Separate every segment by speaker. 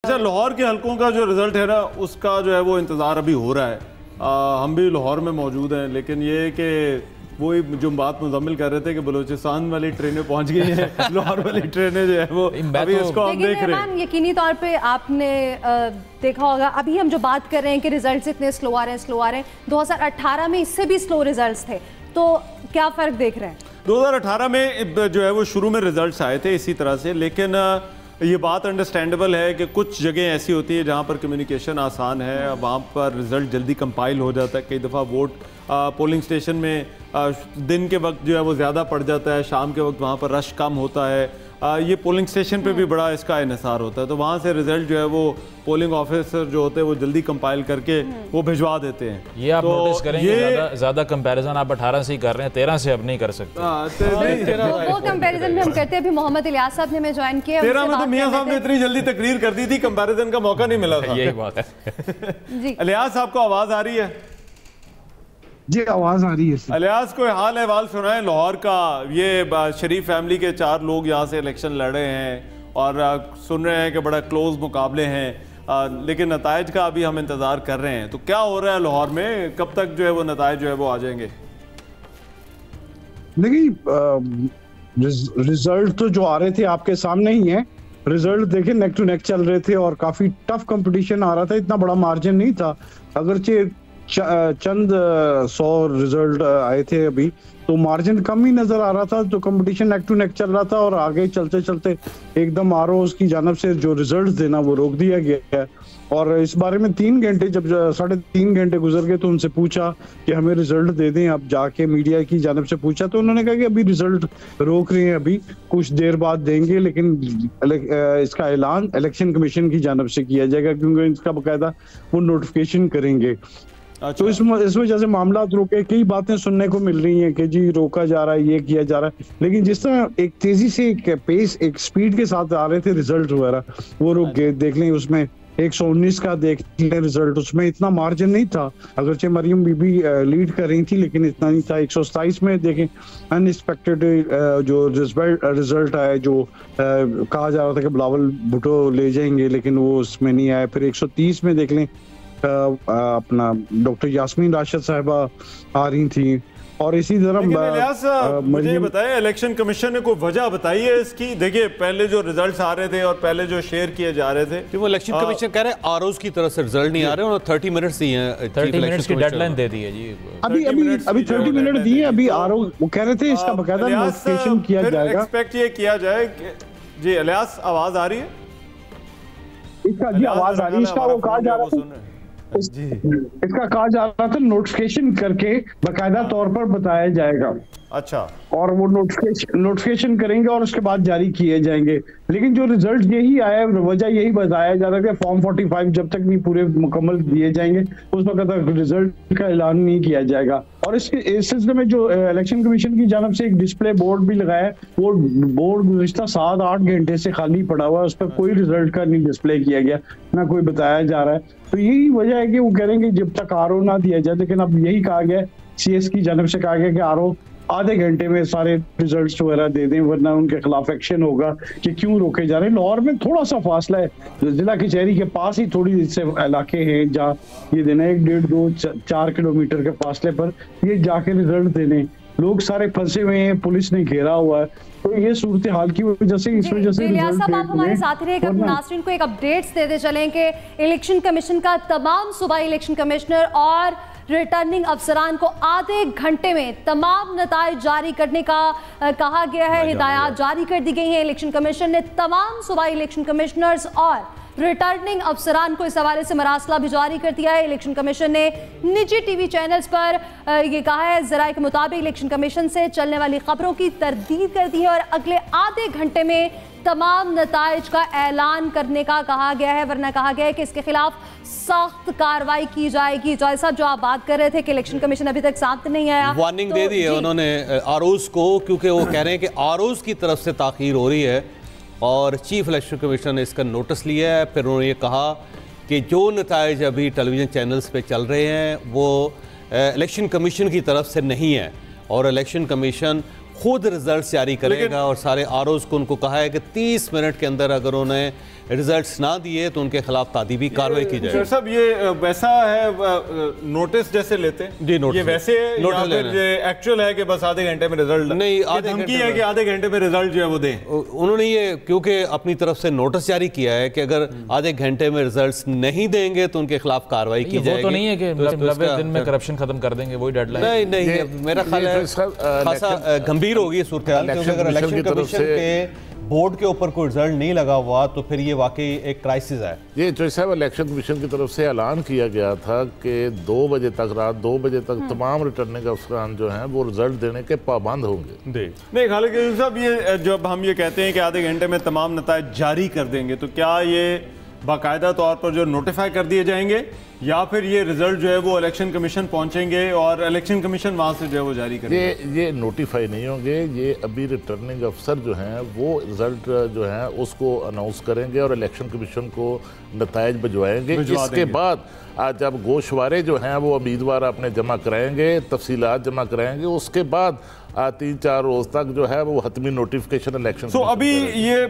Speaker 1: अच्छा, लाहौर के हलकों का जो रिजल्ट है ना, उसका जो है वो इंतज़ार अभी हो रहा है। हम भी लाहौर में मौजूद हैं, लेकिन ये कि वही जो बात मुजम्मिल कर रहे थे कि बलूचिस्तान वाली ट्रेनें पहुंच गई हैं, लाहौर वाली ट्रेनें जो है वो अभी इसको हम देख रहे हैं।
Speaker 2: यकीनी तौर पे आपने देखा होगा, अभी हम जो बात कर रहे हैं कि रिजल्ट्स इतने स्लो आ रहे हैं 2018 में इससे भी स्लो रिजल्ट्स थे, तो क्या फ़र्क देख रहे हैं?
Speaker 1: 2018 में जो है वो शुरू में रिजल्ट्स आए थे इसी तरह से, लेकिन ये बात अंडरस्टैंडेबल है कि कुछ जगह ऐसी होती है जहाँ पर कम्युनिकेशन आसान है, वहाँ पर रिज़ल्ट जल्दी कंपाइल हो जाता है। कई दफ़ा वोट पोलिंग स्टेशन में दिन के वक्त जो है वो ज़्यादा पड़ जाता है, शाम के वक्त वहाँ पर रश कम होता है। ये पोलिंग स्टेशन पे भी बड़ा इसका इन्हिसार होता है, तो वहाँ से रिज़ल्ट जो है वो पोलिंग ऑफिसर जो होते हैं वो जल्दी कंपाइल करके वो भिजवा देते हैं।
Speaker 3: ये आप नोटिस करेंगे ज़्यादा कंपैरिजन आप 18 से ही कर रहे हैं, 13 से अब नहीं कर सकते।
Speaker 2: वो कंपैरिजन में हम करते हैं। अभी मोहम्मद इलियास साहब ने मैं ज्वाइन किया,
Speaker 1: 13 में तो मियां साहब ने इतनी जल्दी तकरीर कर दी थी, कंपैरिजन का मौका नहीं मिला था।
Speaker 3: यही बात है।
Speaker 2: जी
Speaker 1: इलियास, आपको आवाज़ आ रही है?
Speaker 4: जी आवाज आ रही है।
Speaker 1: इलियास, कोई हाल अहवाल सुनाए लाहौर का। ये शरीफ फैमिली के 4 लोग यहाँ से इलेक्शन लड़ रहे हैं और सुन रहे हैं कि बड़ा क्लोज मुकाबले हैं, लेकिन नताइज का अभी हम इंतज़ार कर रहे हैं। तो क्या हो रहा है लाहौर में, कब तक जो है वो नताइज जो है वो आ जाएंगे?
Speaker 4: देखिए, रिजल्ट तो जो आ रहे थे आपके सामने ही है। रिजल्ट देखे नेक टू नेक चल रहे थे और काफी टफ कंपटीशन आ रहा था, इतना बड़ा मार्जिन नहीं था। अगरचे चंद 100 रिजल्ट आए थे अभी, तो मार्जिन कम ही नजर आ रहा था, तो कंपटीशन नेक टू नेक चल रहा था और आगे चलते चलते एकदम आरओज़ की जानब से जो रिजल्ट देना वो रोक दिया गया है। और इस बारे में 3 घंटे, जब 3.5 घंटे गुजर गए तो उनसे पूछा कि हमें रिजल्ट दे दें। अब जाके मीडिया की जानब से पूछा तो उन्होंने कहा कि अभी रिजल्ट रोक रहे हैं, अभी कुछ देर बाद देंगे, लेकिन इसका ऐलान इलेक्शन कमीशन की जानब से किया जाएगा, क्योंकि इसका बाकायदा वो नोटिफिकेशन करेंगे।
Speaker 1: अच्छा।
Speaker 4: तो इस वजह से मामला रोके, कई बातें सुनने को मिल रही हैं कि जी रोका जा रहा है, ये किया जा रहा है, लेकिन जिस तरह एक तेजी से एक पेस, एक स्पीड के साथ आ रहे थे रिजल्ट वगैरह, वो रुक गए। देख लें उसमें 119 का देख लें रिजल्ट, उसमें इतना मार्जिन नहीं था। अगरचे मरियम बीबी लीड कर रही थी, लेकिन इतना नहीं था। 127 में देखें अनएक्सपेक्टेड जो रिजल्ट आया, जो कहा जा रहा था कि बिलावल भुट्टो ले जाएंगे, लेकिन वो उसमें नहीं आया। फिर 130 में देख लें अपना डॉक्टर यास्मीन राशिद साहिबा आ रही थी। और इसी तरह
Speaker 1: मुझे बताएं, इलेक्शन कमीशन ने कोई वजह बताई है इसकी? देखिए, पहले जो रिजल्ट्स आ रहे थे और पहले जो शेयर किए जा रहे थे,
Speaker 5: वो इलेक्शन कमीशन कह रहे हैं आरओज़ की तरफ से रिजल्ट नहीं आ रहे, और 30 मिनट्स दिए हैं,
Speaker 3: 30 मिनट्स की डेडलाइन दे दी है जी।
Speaker 4: अभी 30 मिनट दिए, अभी आरओ वो कह रहे थे इसका बकायदा नोटिफिकेशन किया जाएगा।
Speaker 1: एक्सपेक्ट ये किया जाए कि जी इलियास, आवाज आ रही है?
Speaker 4: इसका जी आवाज आ रही है, इसका वो कहा जा रहा था, इसका कहा जा रहा था नोटिफिकेशन करके बकायदा तौर पर बताया जाएगा।
Speaker 1: अच्छा।
Speaker 4: और वो नोटिफिकेशन करेंगे और उसके बाद जारी किए जाएंगे। लेकिन जो रिजल्ट यही आया, वजह यही बताया जा रहा है कि फॉर्म 45 जब तक नहीं पूरे मुकम्मल दिए जाएंगे उस वक्त तक रिजल्ट का ऐलान नहीं किया जाएगा। और इस सिलसिले में जो इलेक्शन कमीशन की जानब से एक डिस्प्ले बोर्ड भी लगाया है, वो बोर्ड गुज़िश्ता 7-8 घंटे से खाली पड़ा हुआ है, उस पर कोई रिजल्ट का नहीं डिस्प्ले किया गया, ना कोई बताया जा रहा है। तो यही वजह है कि वो कह रहे हैं कि जब तक आरओ ना दिया जाए, लेकिन अब यही कहा गया, सीएस की जानब से कहा गया कि आरओ आधे घंटे में सारे रिजल्ट्स वगैरह दे दें, वरना उनके खिलाफ एक्शन होगा कि क्यों रोके जा रहे हैं। लाहौर में थोड़ा सा फासला है, जिला कचहरी के पास ही थोड़ी से इलाके हैं जहाँ ये देना 1, 1.5, 2, 4 किलोमीटर के फासले पर ये जाके रिजल्ट देने। लोग सारे फंसे हुए हैं, पुलिस ने घेरा हुआ है, तो ये सूरत हाल की वजह से इस वजह से
Speaker 2: आप हमारे साथ रहिएगा, नाज़रीन को एक अपडेट्स देते चलें कि इलेक्शन कमीशन का तमाम सूबाई इलेक्शन कमिश्नर और रिटर्निंग अफसरान को आधे घंटे में तमाम नताइज जारी करने का कहा गया है, हिदायत जारी कर दी गई है। इलेक्शन कमीशन ने तमाम सूबाई इलेक्शन कमिश्नर्स और रिटर्निंग अफसरान को इस हवाले से मरासला भी जारी कर दिया है। इलेक्शन कमीशन ने निजी टीवी चैनल्स पर ये कहा है, ज़राए के मुताबिक इलेक्शन कमीशन से चलने वाली खबरों की तरदीद कर दी है और अगले आधे घंटे में तमाम नताइज का ऐलान करने का कहा गया है, वरना कहा गया है कि इसके खिलाफ सख्त कार्रवाई की जाएगी। जैसा जो आप बात कर रहे थे कि इलेक्शन कमीशन अभी तक साथ नहीं आया,
Speaker 5: वार्निंग दे दी है उन्होंने आरओज़ को, क्योंकि वो कह रहे हैं कि आरओज़ की तरफ से ताख़ीर हो रही है और चीफ इलेक्शन कमीशन ने इसका नोटिस लिया है। फिर उन्होंने ये कहा कि जो नताइज अभी टेलीविज़न चैनल्स पे चल रहे हैं वो इलेक्शन कमीशन की तरफ से नहीं है और इलेक्शन कमीशन खुद रिजल्ट जारी करेगा और सारे आरओज को उनको कहा है कि 30 मिनट के अंदर अगर उन्हें रिजल्ट्स ना दिए तो उनके खिलाफ तादीबी कार्रवाई की जाएगी।
Speaker 1: साहब ये वैसा है नोटिस जैसे लेते हैं
Speaker 5: जी, नोटिस
Speaker 1: ये वैसे एक्चुअल है कि बस आधे घंटे में रिजल्ट नहीं, आधे घंटे है कि आधे घंटे में रिजल्ट जो है वो दें।
Speaker 5: उन्होंने ये क्योंकि अपनी तरफ से नोटिस जारी किया है कि अगर आधे घंटे में रिजल्ट्स नहीं देंगे तो उनके खिलाफ कार्रवाई की जाएगी।
Speaker 3: वो तो नहीं है कि 90 दिन में करप्शन खत्म कर देंगे, वही डेडलाइन
Speaker 5: नहीं, मेरा ख्याल है खासा गंभीर होगी सूरत हाल, क्योंकि अगर इलेक्शन कमीशन के बोर्ड के ऊपर कोई रिजल्ट नहीं लगा हुआ तो फिर ये वाकई एक क्राइसिस है।
Speaker 6: ये जो साहब इलेक्शन कमीशन की तरफ से ऐलान किया गया था कि 2 बजे तक, रात 2 बजे तक तमाम रिटर्निंग अफसरान जो हैं वो रिजल्ट देने के पाबंद होंगे।
Speaker 1: नहीं, हालांकि साहब ये जब हम ये कहते हैं कि आधे घंटे में तमाम नताइज जारी कर देंगे तो क्या ये बाकायदा तौर पर जो नोटिफाई कर दिए जाएंगे या फिर ये रिजल्ट जो है वो इलेक्शन कमीशन पहुंचेंगे और इलेक्शन कमीशन वहां से जो है वो जारी करेंगे?
Speaker 6: ये नोटिफाई नहीं होंगे, ये अभी रिटर्निंग अफसर जो हैं वो रिजल्ट जो है उसको अनाउंस करेंगे और इलेक्शन कमीशन को नताइज भिजवाएंगे। इसके बाद आज जब गोशवारे जो हैं वो उम्मीदवार अपने जमा कराएंगे, तफसीलात जमा कराएंगे, उसके बाद 3-4 रोज तक जो है वो हतमी नोटिफिकेशन इलेक्शन।
Speaker 1: तो अभी ये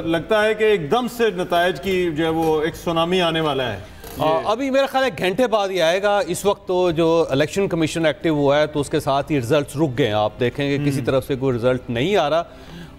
Speaker 1: लगता है कि एकदम से नताइज की जो है वो एक सुनामी आने वाला है।
Speaker 5: अभी मेरा ख्याल है घंटे बाद ही आएगा। इस वक्त तो जो इलेक्शन कमीशन एक्टिव हुआ है तो उसके साथ ही रिजल्ट्स रुक गए हैं। आप देखेंगे किसी तरफ से कोई रिजल्ट नहीं आ रहा,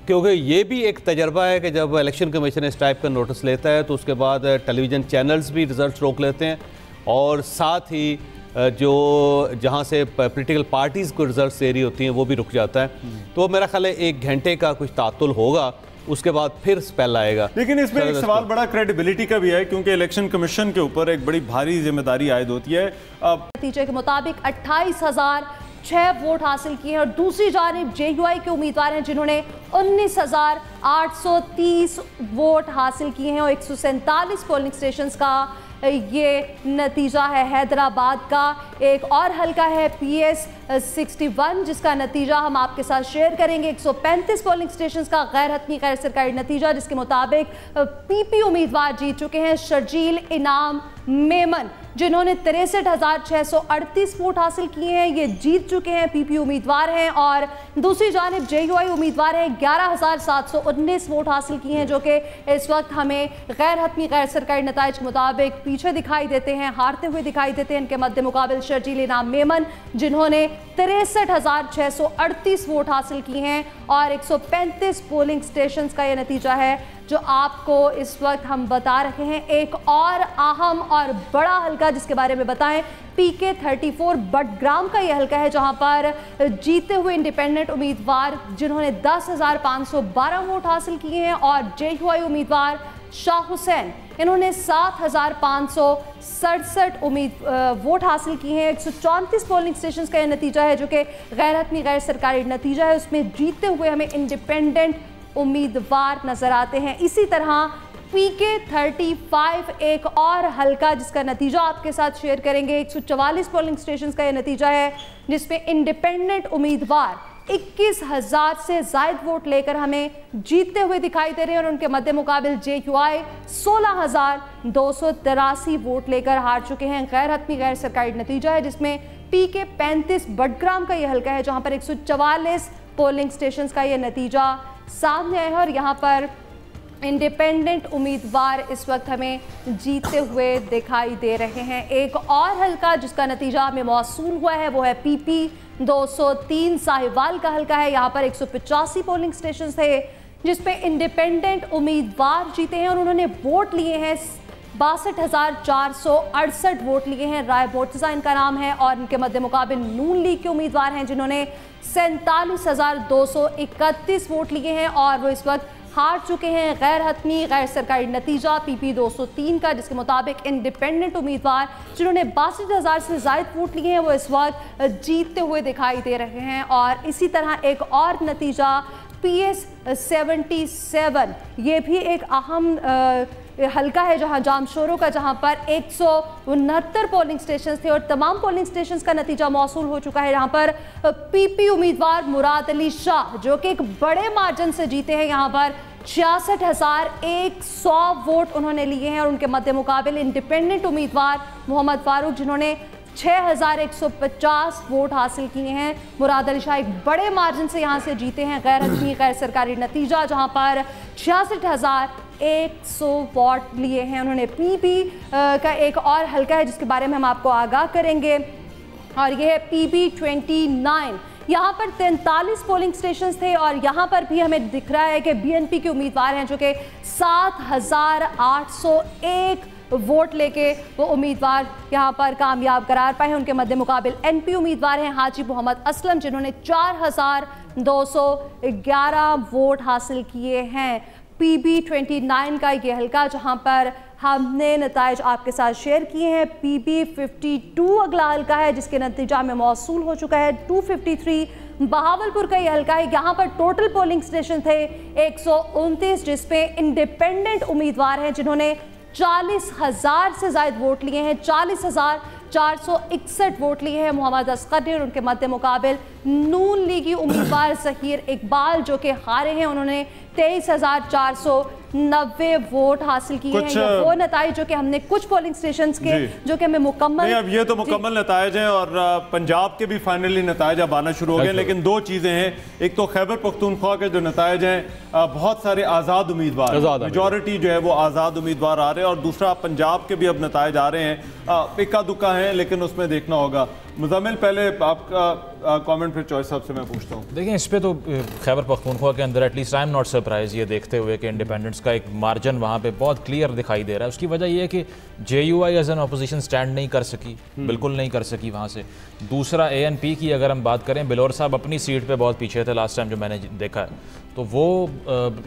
Speaker 5: क्योंकि ये भी एक तजर्बा है कि जब इलेक्शन कमीशन इस टाइप का नोटिस लेता है तो उसके बाद टेलीविज़न चैनल्स भी रिजल्ट रोक लेते हैं और साथ ही जो जहाँ से पॉलिटिकल पार्टीज़ को रिजल्ट दे रही होती हैं वो भी रुक जाता है। तो मेरा ख्याल है 1 घंटे का कुछ तातुल होगा, उसके बाद फिर स्पेल आएगा।
Speaker 1: लेकिन इसमें एक सवाल बड़ा क्रेडिबिलिटी का भी है, क्योंकि इलेक्शन कमीशन के ऊपर एक बड़ी भारी जिम्मेदारी आयद होती है। अब
Speaker 2: नतीजे के मुताबिक 28,006 वोट हासिल किए हैं और दूसरी जानिब जेयूआई के उम्मीदवार हैं जिन्होंने 19,830 वोट हासिल किए हैं और 147 पोलिंग स्टेशंस का ये नतीजा है। हैदराबाद का एक और हल्का है PS 61 जिसका नतीजा हम आपके साथ शेयर करेंगे। 135 पोलिंग स्टेशंस का गैर हतमी गैर सरकारी नतीजा, जिसके मुताबिक PP उम्मीदवार जीत चुके हैं। शर्जील इनाम मेमन जिन्होंने 63,638 वोट हासिल किए हैं, ये जीत चुके हैं, PP उम्मीदवार हैं। और दूसरी जानिब जेयूआई उम्मीदवार हैं, 11,719 वोट हासिल किए हैं, जो कि इस वक्त हमें गैर हतमी गैर सरकारी नताइज के मुताबिक पीछे दिखाई देते हैं, हारते हुए दिखाई देते हैं। इनके मद्दे मुकाबिल शर्जील इनाम मेमन जिन्होंने 63,638 वोट हासिल किए हैं और 135 पोलिंग स्टेशंस का ये नतीजा है जो आपको इस वक्त हम बता रहे हैं। एक और अहम और बड़ा हल्का जिसके बारे में बताएं, PK 34 बडग्राम का यह हल्का है जहां पर जीते हुए इंडिपेंडेंट उम्मीदवार जिन्होंने 10,512 वोट हासिल किए हैं और जेयूआई उम्मीदवार शाह हुसैन इन्होंने 7,567 वोट हासिल किए हैं। 134 पोलिंग स्टेशंस का यह नतीजा है जो कि गैर हतमी गैर सरकारी नतीजा है। उसमें जीतते हुए हमें इंडिपेंडेंट उम्मीदवार नजर आते हैं। इसी तरह PK 35 एक और हल्का जिसका नतीजा आपके साथ शेयर करेंगे। 144 पोलिंग स्टेशंस का यह नतीजा है जिसमें इंडिपेंडेंट उम्मीदवार 21,000 से जायद वोट लेकर हमें जीतते हुए दिखाई दे रहे हैं और उनके मद्दे मुकाबिल जेयूआई 16,283 वोट लेकर हार चुके हैं। गैर हतमी गैर सरकारी नतीजा है जिसमें PK 35 बडग्राम का यह हल्का है जहां पर 144 पोलिंग स्टेशंस का यह नतीजा सामने आया है और यहाँ पर इंडिपेंडेंट उम्मीदवार इस वक्त हमें जीतते हुए दिखाई दे रहे हैं। एक और हल्का जिसका नतीजा हमें मौसूल हुआ है वो है PP 203 साहिवाल का हल्का है। यहाँ पर 185 पोलिंग स्टेशन थे जिसपे इंडिपेंडेंट उम्मीदवार जीते हैं और उन्होंने वोट लिए हैं 62,468 वोट लिए हैं। राय मोर्तज़ा इनका नाम है और इनके मद्दे मुकाबिल नून लीग के उम्मीदवार हैं जिन्होंने 47,231 वोट लिए हैं और वो इस वक्त हार चुके हैं। गैर हतमी गैर सरकारी नतीजा PP 203 का जिसके मुताबिक इंडिपेंडेंट उम्मीदवार जिन्होंने 62,000 से ज़ायद वोट लिए हैं वो इस वक्त जीतते हुए दिखाई दे रहे हैं। और इसी तरह एक और नतीजा PS 77 ये भी एक अहम हल्का है जहां जामशोरों का, जहां पर 169 पोलिंग स्टेशंस थे और तमाम पोलिंग स्टेशंस का नतीजा मौसूल हो चुका है। यहाँ पर PP उम्मीदवार मुराद अली शाह जो कि एक बड़े मार्जिन से जीते हैं, यहाँ पर 66,100 वोट उन्होंने लिए हैं और उनके मद्दे मुकाबिल इंडिपेंडेंट उम्मीदवार मोहम्मद फारूक जिन्होंने 6150 वोट हासिल किए हैं। मुराद अली शाह एक बड़े मार्जिन से यहाँ से जीते हैं। गैर हतमी गैर सरकारी नतीजा जहाँ पर 66,100 वोट लिए हैं। उन्होंने पीपी का एक और हल्का है जिसके बारे में हम आपको आगाह करेंगे, और यह है PB 29। यहाँ पर 43 पोलिंग स्टेशन थे और यहाँ पर भी हमें दिख रहा है कि BNP के उम्मीदवार हैं जो कि 7,801 वोट लेके वो उम्मीदवार यहाँ पर कामयाब करार पाए हैं। उनके मध्य मुकाबिल NP उम्मीदवार हैं हाजी मोहम्मद असलम जिन्होंने 4,211 वोट हासिल किए हैं। PB 29 का ये हल्का जहाँ पर हमने नताइज आपके साथ शेयर किए हैं। PB 52 अगला हल्का है जिसके नतीजा में मौसूल हो चुका है 253। बहावलपुर का ये हल्का है, यहाँ पर टोटल पोलिंग स्टेशन थे 129 जिसपे इंडिपेंडेंट उम्मीदवार हैं जिन्होंने 40,000 से ज्यादा वोट लिए हैं। 40,461 वोट लिए हैं मोहम्मद असगर ने, और उनके मध्य मुकाबिल नून लीगी उम्मीदवार ज़हीर इकबाल जो कि हारे हैं, उन्होंने 23,490 वोट हासिल किए हैं। ये वो नताइज जो कि हमने कुछ पोलिंग स्टेशंस के जो कि हमें मुकम्मल
Speaker 1: अब ये तो मुकम्मल नताइज हैं और पंजाब के भी फाइनली नताइज अब आना शुरू हो गए। लेकिन दो चीज़ें हैं, एक तो खैबर पख्तूनख्वा के जो नताइज हैं बहुत सारे आज़ाद उम्मीदवार, मेजॉरिटी जो है वो आज़ाद उम्मीदवार आ रहे हैं, और दूसरा पंजाब के भी अब नताइज आ रहे हैं, इक्का दुक्का है लेकिन उसमें देखना होगा। मुज़म्मिल पहले आपका कमेंट फिर चॉइस साहब से मैं पूछता हूँ।
Speaker 3: देखिए इस पे तो खैबर पख्तूनख्वा के अंदर at least I am not surprise ये देखते हुए कि इंडिपेंडेंस का एक मार्जिन वहाँ पे बहुत क्लियर दिखाई दे रहा है। उसकी वजह ये है कि JUI as an opposition stand नहीं कर सकी, बिल्कुल नहीं कर सकी वहाँ से। दूसरा ANP की अगर हम बात करें, बिलोर साहब अपनी सीट पे बहुत पीछे थे लास्ट टाइम जो मैंने देखा है, तो वो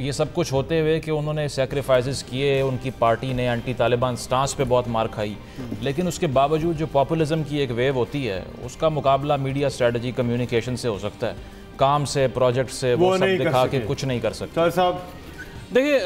Speaker 3: ये सब कुछ होते हुए कि उन्होंने सेक्रीफाइसेस किए, उनकी पार्टी ने एंटी तालिबान स्टांस पे बहुत मार खाई, लेकिन उसके बावजूद जो पॉपुलिज्म की एक वेव होती है उसका मुकाबला मीडिया स्ट्रेटजी कम्युनिकेशन से हो सकता है, काम से प्रोजेक्ट से वो सब दिखा के कुछ नहीं कर सकते।
Speaker 1: साहब
Speaker 5: देखिए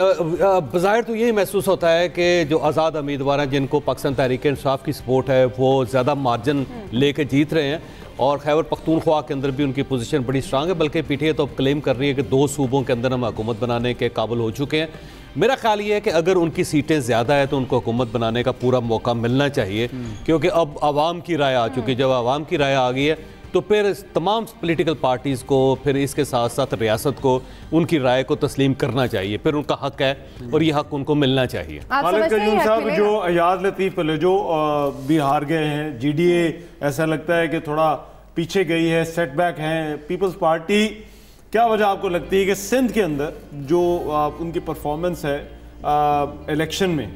Speaker 5: बज़ाहिर तो यही महसूस होता है कि जो आज़ाद उम्मीदवार हैं जिनको पाकिस्तान तहरीक इंसाफ की सपोर्ट है वो ज़्यादा मार्जिन लेके जीत रहे हैं, और खैबर पख्तूनख्वा के अंदर भी उनकी पोजीशन बड़ी स्ट्रांग है। बल्कि PTI तो अब क्लेम कर रही है कि 2 सूबों के अंदर हम हुकूमत बनाने के काबिल हो चुके हैं। मेरा ख्याल ये है कि अगर उनकी सीटें ज़्यादा है तो उनको हुकूमत बनाने का पूरा मौका मिलना चाहिए, क्योंकि अब आवाम की राय आ चुकी है। जब आवाम की राय आ गई है तो फिर तमाम पॉलिटिकल पार्टीज़ को, फिर इसके साथ साथ रियासत को उनकी राय को तस्लीम करना चाहिए, फिर उनका हक है और ये हक उनको मिलना चाहिए।
Speaker 1: साहब जो अयाज लतीफ़ जो भी हार गए हैं, GDA ऐसा लगता है कि थोड़ा पीछे गई है, सेटबैक हैं। पीपल्स पार्टी, क्या वजह आपको लगती है कि सिंध के अंदर जो उनकी परफॉर्मेंस है इलेक्शन में,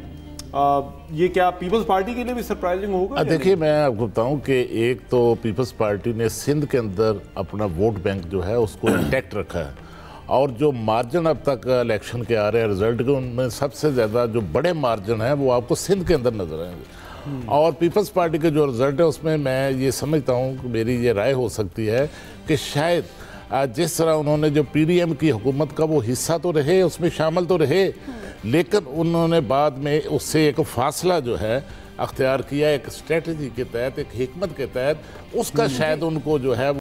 Speaker 1: ये क्या पीपल्स पार्टी के लिए भी सरप्राइजिंग होगा?
Speaker 6: देखिए मैं आपको बताऊं कि एक तो पीपल्स पार्टी ने सिंध के अंदर अपना वोट बैंक जो है उसको इंटैक्ट रखा है, और जो मार्जिन अब तक इलेक्शन के आ रहे हैं रिजल्ट के, उनमें सबसे ज़्यादा जो बड़े मार्जिन हैं वो आपको सिंध के अंदर नजर आएंगे। और पीपल्स पार्टी के जो रिजल्ट है उसमें मैं ये समझता हूँ, मेरी ये राय हो सकती है कि शायद जिस तरह उन्होंने जो PDM की हुकूमत का वो हिस्सा तो रहे, उसमें शामिल तो रहे, लेकिन उन्होंने बाद में उससे एक फासला जो है अख्तियार किया, एक स्ट्रेटजी के तहत, एक हिकमत के तहत, उसका शायद उनको जो है